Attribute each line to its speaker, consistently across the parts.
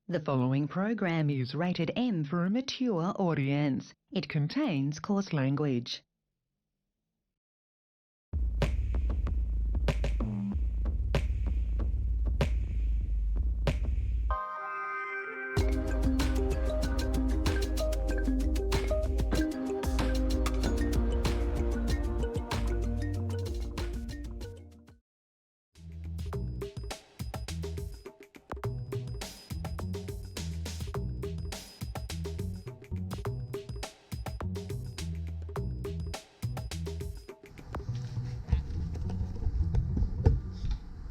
Speaker 1: The following program is rated M for a mature audience. It contains coarse language.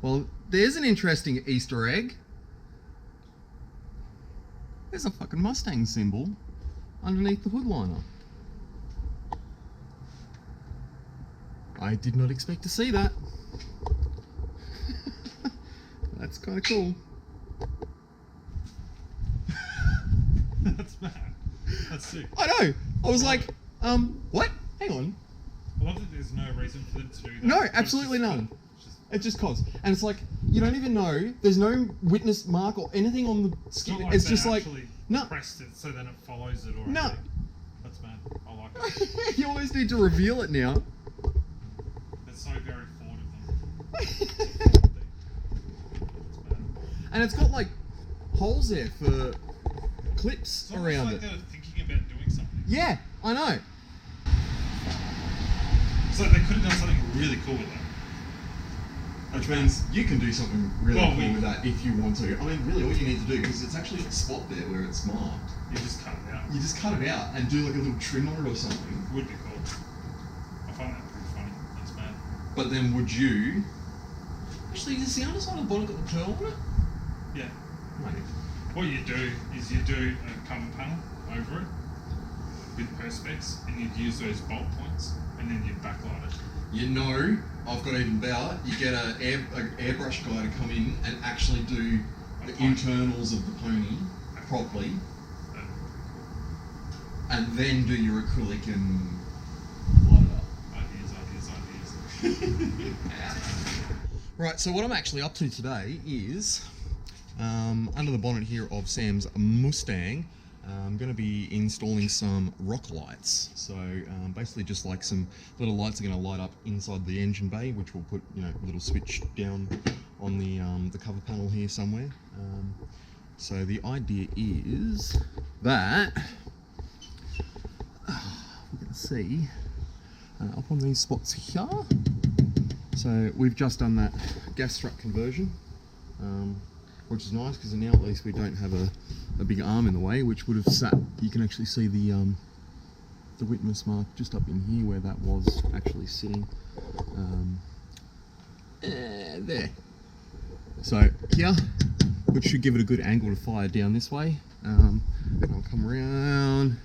Speaker 2: Well, there's an interesting Easter egg. There's a fucking Mustang symbol underneath the hood liner. I did not expect to see that. That's kind of cool.
Speaker 3: That's mad. That's sick.
Speaker 2: I know. I was like, what? Hang on.
Speaker 3: I love that there's no reason for them to do that.
Speaker 2: No, absolutely none. It's just cause. And it's like, you don't even know, there's no witness mark or anything on the skin. It's just like, no.
Speaker 3: Pressed it so then it follows it or
Speaker 2: no.
Speaker 3: anything. That's mad. I like it.
Speaker 2: You always need to reveal it now.
Speaker 3: It's so very Ford of them.
Speaker 2: And it's got like holes there for clips
Speaker 3: It's
Speaker 2: around
Speaker 3: like
Speaker 2: it.
Speaker 3: they're thinking about doing something.
Speaker 2: Yeah, I know.
Speaker 3: So they could have done something really cool with that.
Speaker 2: Which means you can do something really
Speaker 3: Well,
Speaker 2: cool with that if you want to. I mean, really, all you need to do, because it's actually a spot there where it's marked.
Speaker 3: You just cut it out.
Speaker 2: You just cut it out and do like a little trim on it or something.
Speaker 3: Would be cool. I find that pretty funny. That's mad.
Speaker 2: But then would you... Actually, does the underside of the bonnet got the pearl on it?
Speaker 3: Yeah.
Speaker 2: Maybe.
Speaker 3: What you do is you do a cover panel over it with perspex, and you'd use those bolt points, and then you'd backlight it.
Speaker 2: You know, I've got even better. You get an airbrush guy to come in and actually do the internals of the pony properly, and then do your acrylic and light it up.
Speaker 3: Ideas.
Speaker 2: Right, so what I'm actually up to today is, under the bonnet here of Sam's Mustang, I'm going to be installing some rock lights. So basically just like some little lights are going to light up inside the engine bay, which we'll put, you know, a little switch down on the cover panel here somewhere. So the idea is that we're going to see up on these spots here. So we've just done that gas strut conversion, which is nice because now at least we don't have a big arm in the way, which would have sat. You can actually see the witness mark just up in here where that was actually sitting. There. So here, which should give it a good angle to fire down this way. And I'll come around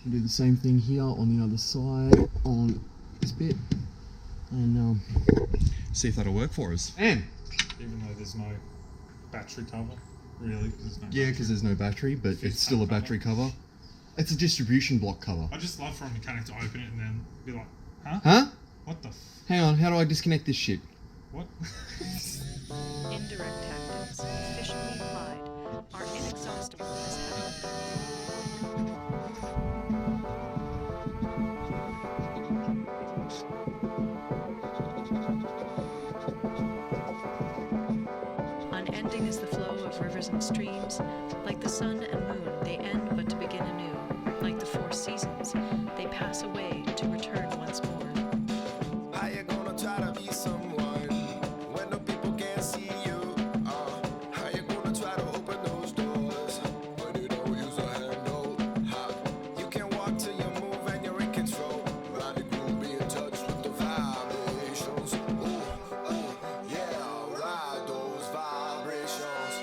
Speaker 2: and do the same thing here on the other side on this bit, and see if that'll work for us. And
Speaker 3: Even though there's no battery cover, really?
Speaker 2: yeah, because there's no battery, but it's still a battery cover. It's a distribution block cover.
Speaker 3: I just love for a mechanic to open it and then be like, huh?
Speaker 2: Huh?
Speaker 3: What the
Speaker 2: Hang on, how do I disconnect this shit?
Speaker 3: what?
Speaker 4: Indirect tactics, efficiently applied, are inexhaustible as hell. Unending is the flow of rivers and streams. Like the sun and moon, they end but to begin anew. Like the four seasons, they pass away to return once more.
Speaker 5: How you gonna try to be someone when the people can't see you? How you gonna try to open those doors when you don't use a handle? You can walk till you move and you're in control. Ride the groove, be in touch with the vibrations. Yeah, ride those vibrations.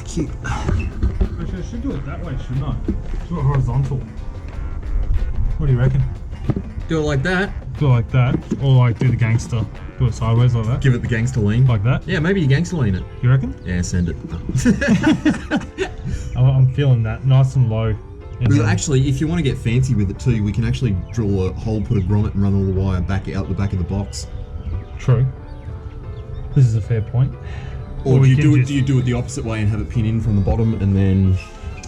Speaker 2: It's cute.
Speaker 3: Actually, I should do it that way, shouldn't I? Do it horizontal. What do you reckon?
Speaker 2: Do it like that.
Speaker 3: Do it like that, or like do the gangster. Do it sideways like that.
Speaker 2: Give it the gangster lean.
Speaker 3: Like that?
Speaker 2: Yeah, maybe you gangster lean it.
Speaker 3: You reckon?
Speaker 2: Yeah, send it.
Speaker 3: I'm feeling that. Nice and low.
Speaker 2: Well, actually, if you want to get fancy with it too, we can actually drill a hole, put a grommet and run all the wire back out the back of the box.
Speaker 3: True. This is a fair point.
Speaker 2: Or do you do it the opposite way and have it pin in from the bottom and then...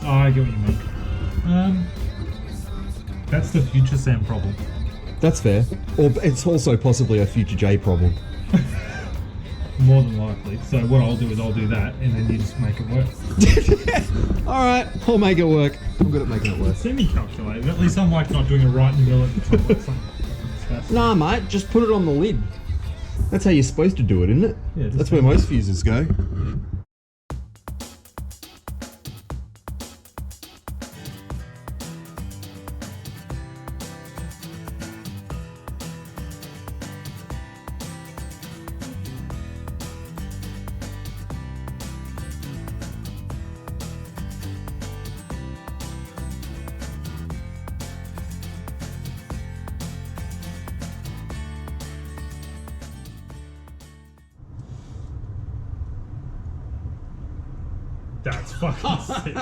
Speaker 3: Oh, I get what you mean. That's the future Sam problem.
Speaker 2: That's fair. Or it's also possibly a future J problem.
Speaker 3: More than likely. So what I'll do is I'll do that and then you just make it work.
Speaker 2: Alright, I'll make it work. I'm good at making it work.
Speaker 3: Semi-calculated. At least I'm like not doing it right in the middle at the top. Like something.
Speaker 2: Nah, mate, just put it on the lid. That's how you're supposed to do it, isn't it?
Speaker 3: Yeah,
Speaker 2: that's where most fuses go.
Speaker 3: That's fucking sick.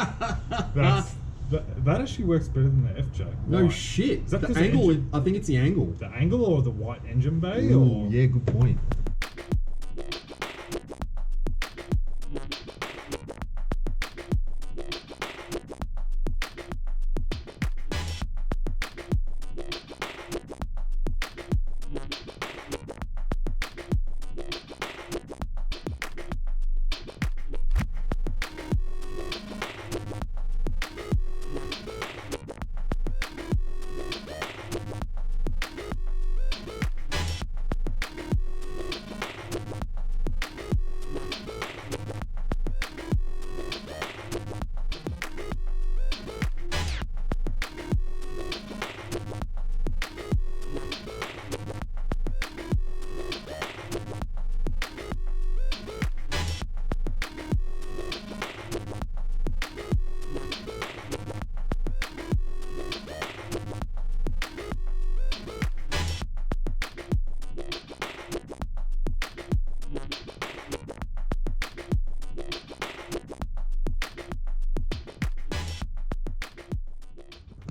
Speaker 3: That actually works better than the FJ.
Speaker 2: No
Speaker 3: Why?
Speaker 2: shit.
Speaker 3: Is that
Speaker 2: The
Speaker 3: 'cause
Speaker 2: angle,
Speaker 3: engine-
Speaker 2: I think it's the angle.
Speaker 3: The angle or the white engine bay?
Speaker 2: Ooh,
Speaker 3: Or
Speaker 2: yeah, good point.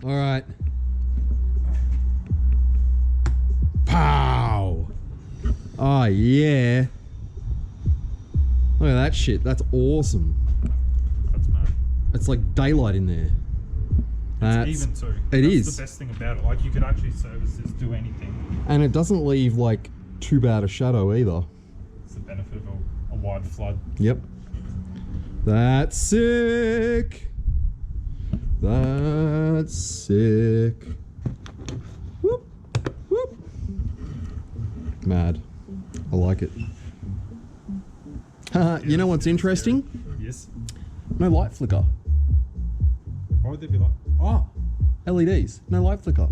Speaker 2: All right. Pow! Oh, yeah. Look at that shit. That's awesome.
Speaker 3: that's mad.
Speaker 2: It's like daylight in there. That's,
Speaker 3: It's even too.
Speaker 2: It
Speaker 3: That's
Speaker 2: is.
Speaker 3: the best thing about it. Like you could actually service this, do anything.
Speaker 2: And it doesn't leave like too bad a shadow either.
Speaker 3: It's the benefit of a wide flood.
Speaker 2: Yep. That's sick. That's sick. Whoop, whoop. Mad. I like it. You know what's interesting?
Speaker 3: Yes.
Speaker 2: No light flicker.
Speaker 3: Why would they be like? Oh,
Speaker 2: LEDs. No light flicker.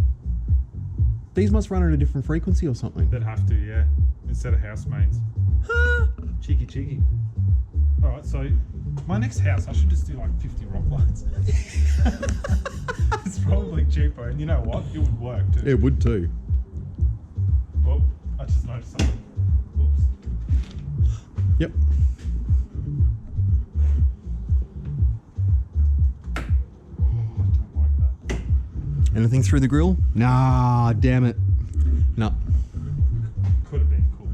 Speaker 2: These must run at a different frequency or something.
Speaker 3: they'd have to, yeah. Instead of house mains. Cheeky, cheeky. All right, so my next house, I should just do like 50 rock lights. It's probably cheaper, and you know what? It would work too.
Speaker 2: It would too.
Speaker 3: Oh, I just noticed something. Oops.
Speaker 2: Yep.
Speaker 3: I don't like that.
Speaker 2: Anything through the grill? Nah, damn it. No.
Speaker 3: Could have been cool.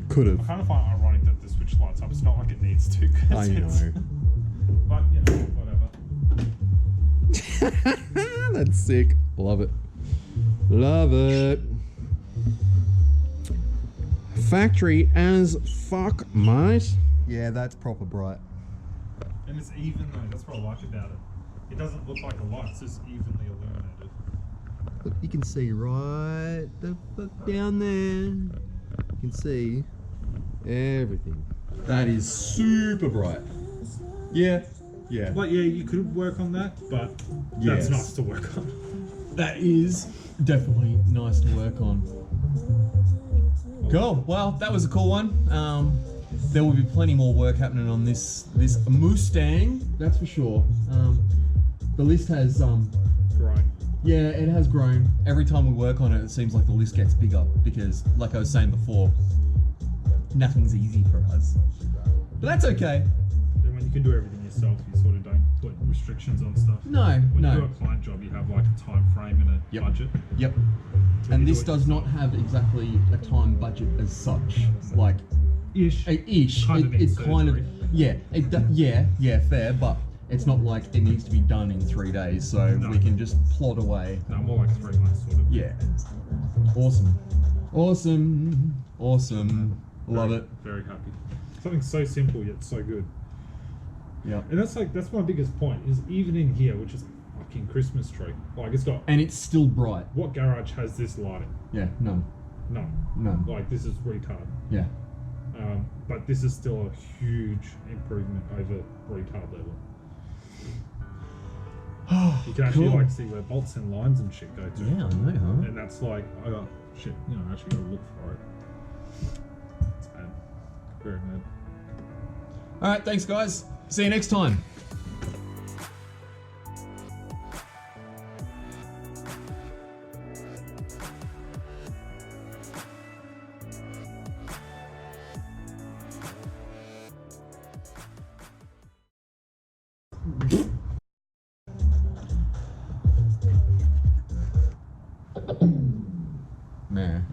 Speaker 2: Could
Speaker 3: I
Speaker 2: have.
Speaker 3: kind of find it ironic that the switch lights up. It's not like it needs to. 'cause
Speaker 2: I
Speaker 3: it's-
Speaker 2: know.
Speaker 3: But, you know, whatever.
Speaker 2: That's sick. Love it. Love it. Factory as fuck, mate. Yeah, that's proper bright.
Speaker 3: And it's even though, that's what I like about it. It doesn't look like a light, it's just evenly illuminated.
Speaker 2: Look, you can see right the fuck down there. You can see everything. That is super bright. Yeah. Yeah.
Speaker 3: Like, yeah, you could work on that, but
Speaker 2: Yes.
Speaker 3: that's nice to work on.
Speaker 2: That is definitely nice to work on. Cool. Well, that was a cool one. there will be plenty more work happening on this Mustang, that's for sure. The list has
Speaker 3: Right.
Speaker 2: yeah, it has grown. Every time we work on it, it seems like the list gets bigger because, like I was saying before, nothing's easy for us. But that's okay.
Speaker 3: And when you can do everything yourself, you sort of don't put restrictions on stuff.
Speaker 2: No,
Speaker 3: When
Speaker 2: no.
Speaker 3: you do a client job, you have like a time frame and a
Speaker 2: Yep.
Speaker 3: budget.
Speaker 2: Yep.
Speaker 3: When
Speaker 2: And
Speaker 3: you
Speaker 2: this
Speaker 3: do it
Speaker 2: does not
Speaker 3: yourself.
Speaker 2: have exactly a time budget as such. Like,
Speaker 3: Ish.
Speaker 2: ish.
Speaker 3: Kind of
Speaker 2: It's
Speaker 3: needs
Speaker 2: kind of,
Speaker 3: surgery.
Speaker 2: yeah, fair, but it's not like it needs to be done in 3 days, so
Speaker 3: No.
Speaker 2: we can just plod away.
Speaker 3: No, more like 3 months sort of.
Speaker 2: Yeah. Awesome. Awesome. Awesome. Love it.
Speaker 3: Very happy. Something so simple yet so good.
Speaker 2: Yeah.
Speaker 3: And that's my biggest point, is even in here, which is a fucking Christmas tree. Like, it's got,
Speaker 2: And it's still bright.
Speaker 3: what garage has this lighting?
Speaker 2: Yeah, none.
Speaker 3: No.
Speaker 2: None.
Speaker 3: Like, this is retard.
Speaker 2: Yeah.
Speaker 3: But this is still a huge improvement over retard level. You can actually
Speaker 2: Cool.
Speaker 3: like see where bolts and lines and shit go to.
Speaker 2: Yeah, I know, huh?
Speaker 3: And that's like, I got shit, I actually gotta look for it. It's bad. Very bad.
Speaker 2: Alright, thanks guys. See you next time. Man.